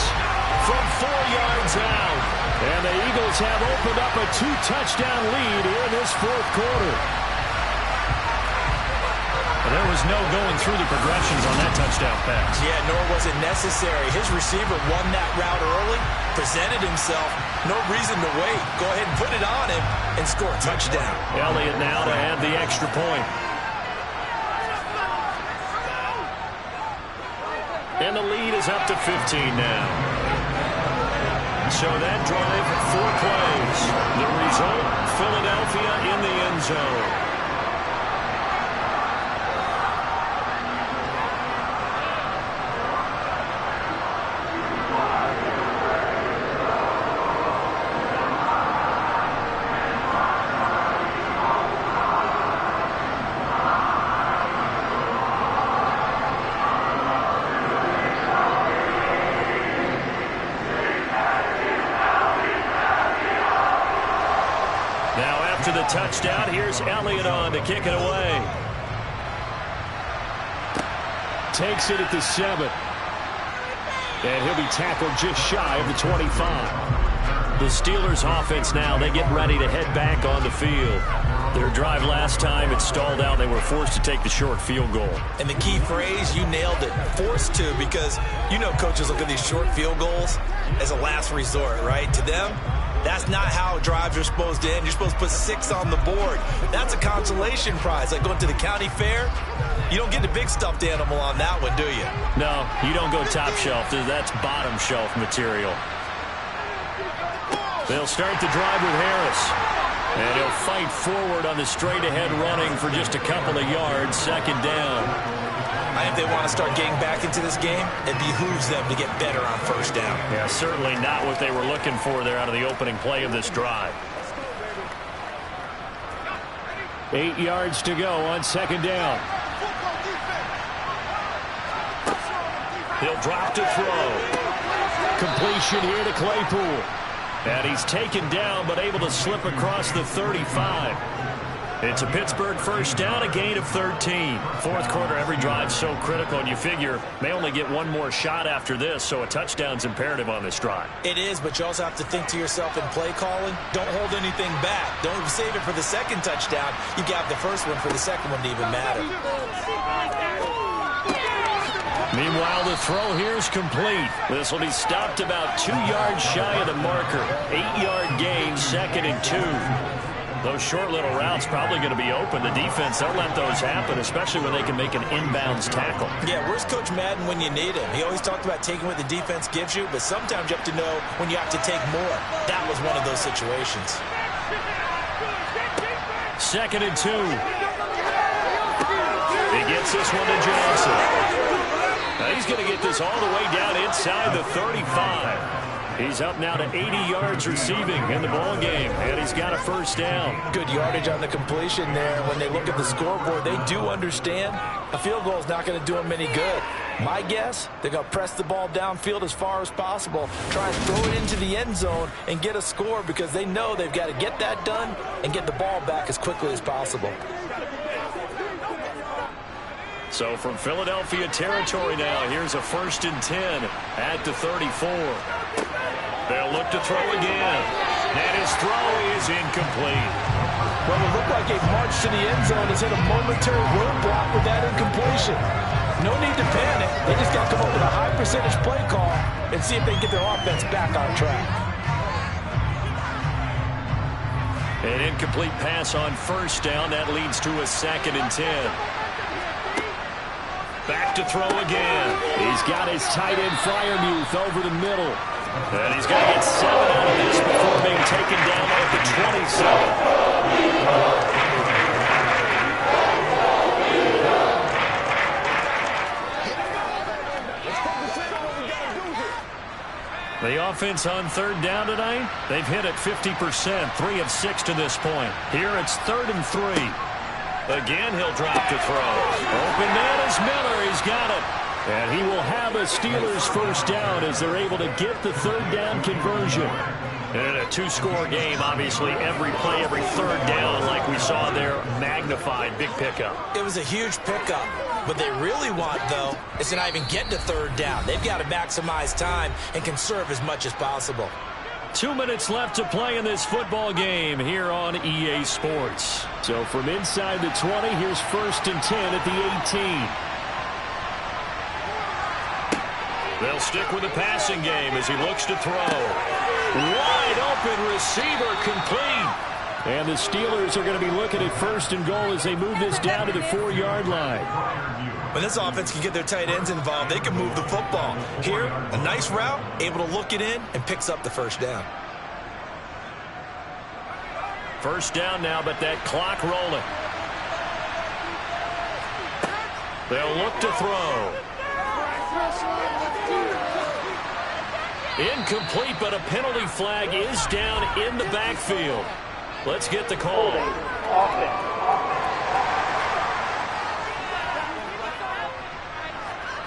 S2: from 4 yards out. And the Eagles have opened up a 2-touchdown lead here in this 4th quarter. And there was no going through the progressions on that touchdown pass.
S4: Yeah, nor was it necessary. His receiver won that route early, presented himself. No reason to wait. Go ahead and put it on him and score a touchdown.
S2: Elliott now to add the extra point. And the lead is up to 15 now. So that drive, 4 plays. The result, Philadelphia in the end zone. a touchdown. Here's Elliott on to kick it away. Takes it at the 7. And he'll be tackled just shy of the 25. The Steelers offense now, they get ready to head back on the field. Their drive last time, it stalled out. They were forced to take the short field goal.
S4: And the key phrase, you nailed it, forced to, because you know coaches look at these short field goals as a last resort, right? To them, that's not how drives are supposed to end. You're supposed to put 6 on the board. That's a consolation prize. Like going to the county fair, you don't get the big stuffed animal on that one, do you?
S2: No, you don't go top shelf. That's bottom shelf material. They'll start the drive with Harris. And he'll fight forward on the straight-ahead running for just a couple of yards, second down.
S4: I think they want to start getting back into this game. It behooves them to get better on first down.
S2: Yeah, certainly not what they were looking for there out of the opening play of this drive. 8 yards to go on second down. He'll drop to throw. Completion here to Claypool. And he's taken down, but able to slip across the 35. It's a Pittsburgh first down, a gain of 13. Fourth quarter, every drive so critical, and you figure may only get one more shot after this, so a touchdown's imperative on this drive.
S4: It is, but you also have to think to yourself in play calling, don't hold anything back. Don't save it for the second touchdown. You got the first one for the second one to even matter.
S2: Meanwhile, the throw here is complete. This will be stopped about 2 yards shy of the marker. 8-yard gain, second and 2. Those short little routes probably going to be open. The defense, they'll let those happen, especially when they can make an inbounds tackle.
S4: Yeah, where's Coach Madden when you need him? He always talked about taking what the defense gives you, but sometimes you have to know when you have to take more. That was one of those situations.
S2: Second and 2. He gets this one to Johnson. Now he's going to get this all the way down inside the 35. He's up now to 80 yards receiving in the ball game, and he's got a first down.
S4: Good yardage on the completion there. When they look at the scoreboard, they do understand a field goal is not going to do them any good. My guess, they're going to press the ball downfield as far as possible, try and throw it into the end zone and get a score because they know they've got to get that done and get the ball back as quickly as possible.
S2: So from Philadelphia territory now, here's a 1st and 10 at the 34. They'll look to throw again. And his throw is incomplete.
S3: Well, it looked like a march to the end zone has hit a momentary roadblock with that incompletion. No need to panic. They just got to come up with a high percentage play call and see if they can get their offense back on track.
S2: An incomplete pass on first down. That leads to a 2nd and 10. Back to throw again. He's got his tight end Freiermuth over the middle. And he's going to get 7 out of this before being taken down at the 27. The offense on 3rd down tonight, they've hit it 50%, 3 of 6 to this point. Here it's 3rd and 3. Again, he'll drop to throw. Open man is Miller. He's got it. And he will have a Steelers first down as they're able to get the 3rd down conversion. And a 2-score game, obviously, every play, every 3rd down, like we saw there, magnified, big pickup.
S4: It was a huge pickup. What they really want, though, is to not even get to 3rd down. They've got to maximize time and conserve as much as possible.
S2: 2 minutes left to play in this football game here on EA Sports. So from inside the 20, here's 1st and 10 at the 18. They'll stick with the passing game as he looks to throw. Wide open receiver complete. And the Steelers are going to be looking at 1st and goal as they move this down to the 4-yard line.
S4: When this offense can get their tight ends involved, they can move the football. Here, a nice route, able to look it in, and picks up the first down.
S2: First down now, but that clock rolling. They'll look to throw. Incomplete, but a penalty flag is down in the backfield. Let's get the call.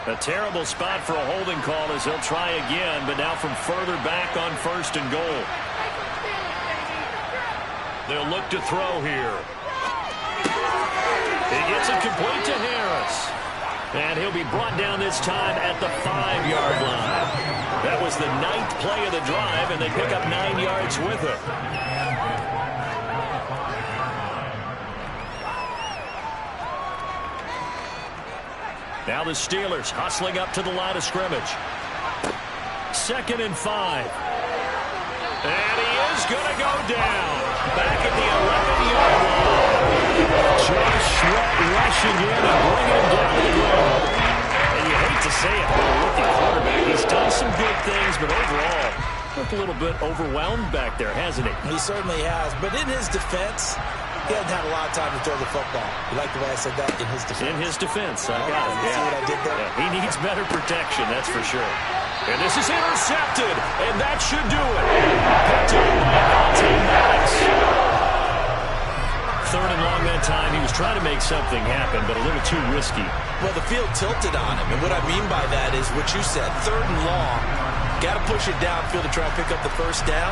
S2: A terrible spot for a holding call as they'll try again, but now from further back on 1st and goal. They'll look to throw here. He gets it complete to Harris. And he'll be brought down this time at the 5-yard line. That was the 9th play of the drive, and they pick up 9 yards with it. Now the Steelers hustling up to the line of scrimmage. 2nd and 5. And he is going to go down. Back at the 11-yard line. Josh Sweat rushing in and bringing him down to the ground. And you hate to say it, but the rookie quarterback, he's done some good things, but overall, looked a little bit overwhelmed back there, hasn't he?
S4: He certainly has. But in his defense, he hasn't had a lot of time to throw the football. You like the way I said that? In his defense.
S2: In his defense. I got it.
S4: You see what I did there?
S2: Yeah, he needs better protection, that's for sure. And this is intercepted, and that should do it. Picked up by Alton Maddox. 3rd and long that time. He was trying to make something happen, but a little too risky.
S4: Well, the field tilted on him, and what I mean by that is what you said. 3rd and long, got to push it downfield to try and pick up the first down.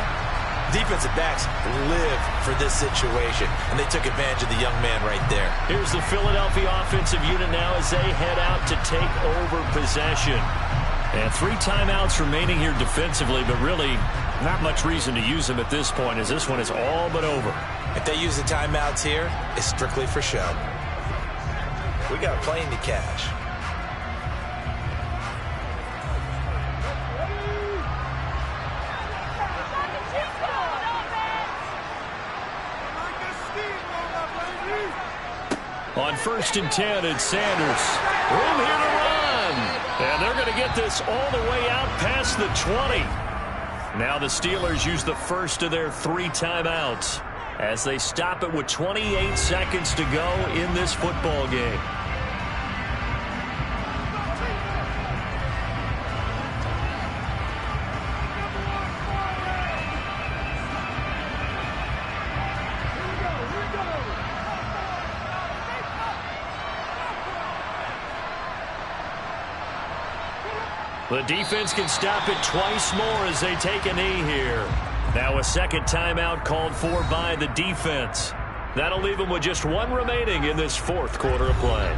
S4: Defensive backs live for this situation, and they took advantage of the young man right there.
S2: Here's the Philadelphia offensive unit now as they head out to take over possession. And 3 timeouts remaining here defensively, but really not much reason to use them at this point as this one is all but over.
S4: If they use the timeouts here, it's strictly for show. We got a plane to cash.
S2: On 1st and 10, it's Sanders. Room here to run. And they're going to get this all the way out past the 20. Now the Steelers use the first of their 3 timeouts as they stop it with 28 seconds to go in this football game. The defense can stop it twice more as they take a knee here. Now a 2nd timeout called for by the defense. That'll leave them with just 1 remaining in this 4th quarter of play.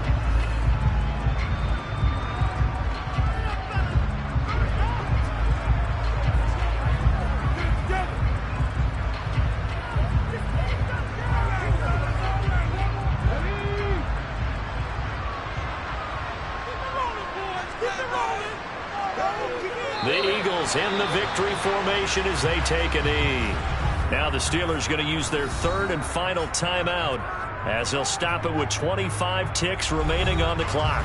S2: The Eagles in the victory formation as they take a knee. Now the Steelers going to use their 3rd and final timeout as they'll stop it with 25 ticks remaining on the clock.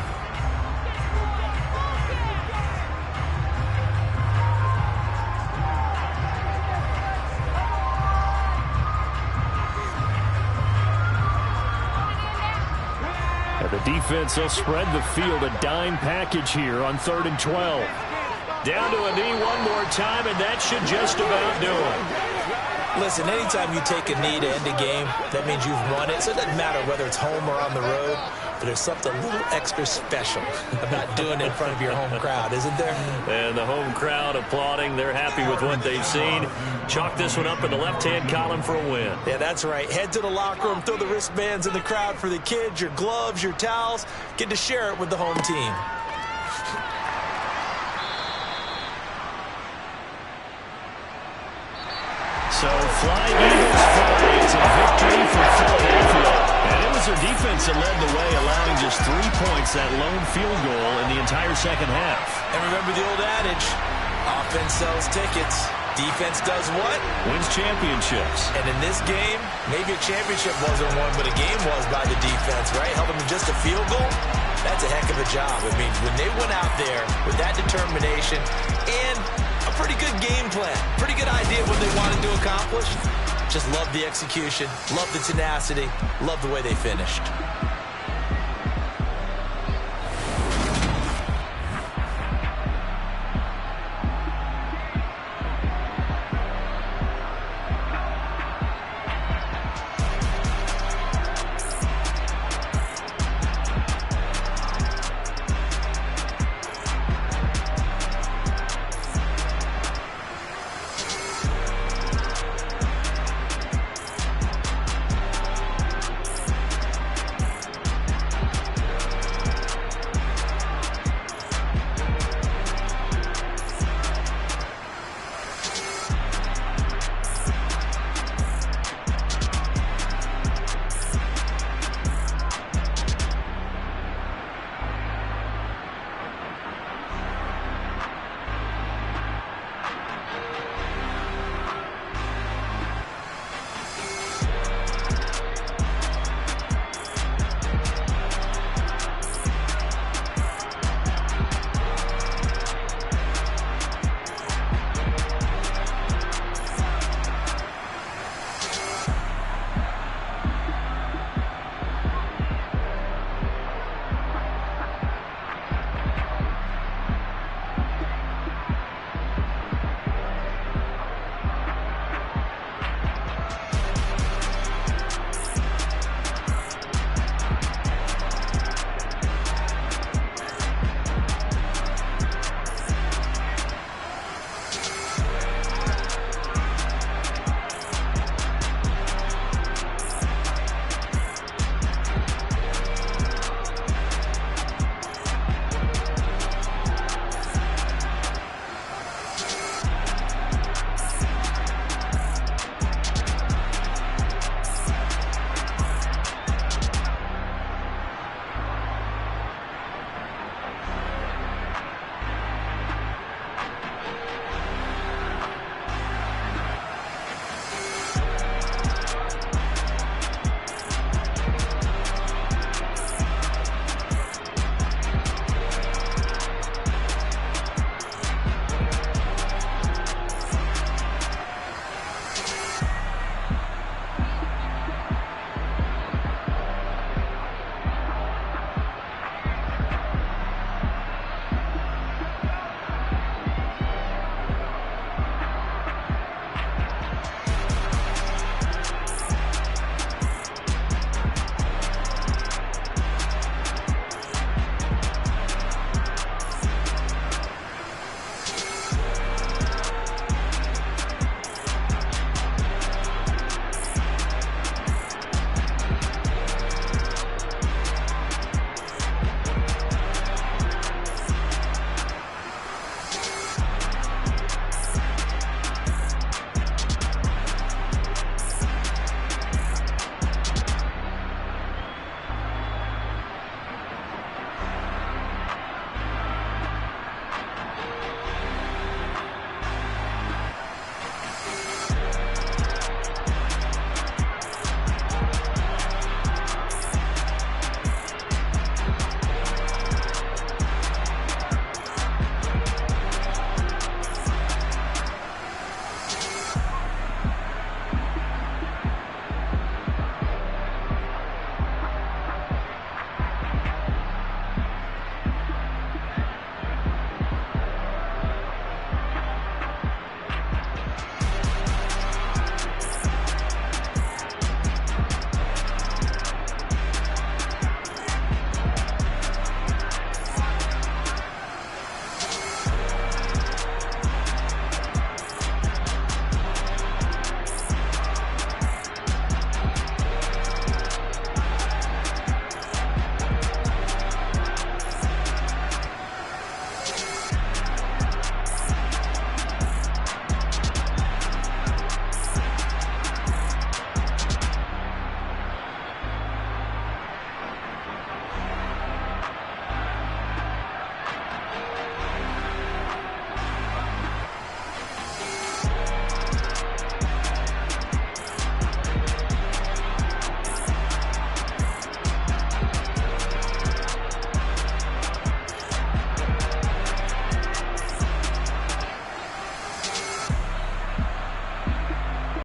S2: And the defense will spread the field, a dime package here on 3rd and 12. Down to a knee one more time, and that should just about do it.
S4: Listen, anytime you take a knee to end a game, that means you've won it. So it doesn't matter whether it's home or on the road, but there's something a little extra special about doing it in front of your home crowd, isn't there?
S2: And the home crowd applauding. They're happy with what they've seen. Chalk this one up in the left-hand column for a win.
S4: Yeah, that's right. Head to the locker room, throw the wristbands in the crowd for the kids, your gloves, your towels. Get to share it with the home team.
S2: So, Flying Eagles fly. It's a victory for Philadelphia. And it was their defense that led the way, allowing just 3 points, that lone field goal in the entire second half.
S4: And remember the old adage, offense sells tickets. Defense does what?
S2: Wins championships.
S4: And in this game, maybe a championship wasn't won, but a game was by the defense, right? Held them to just a field goal. That's a heck of a job. I mean, when they went out there with that determination and a pretty good game plan, pretty good idea of what they wanted to accomplish, just love the execution, love the tenacity, love the way they finished.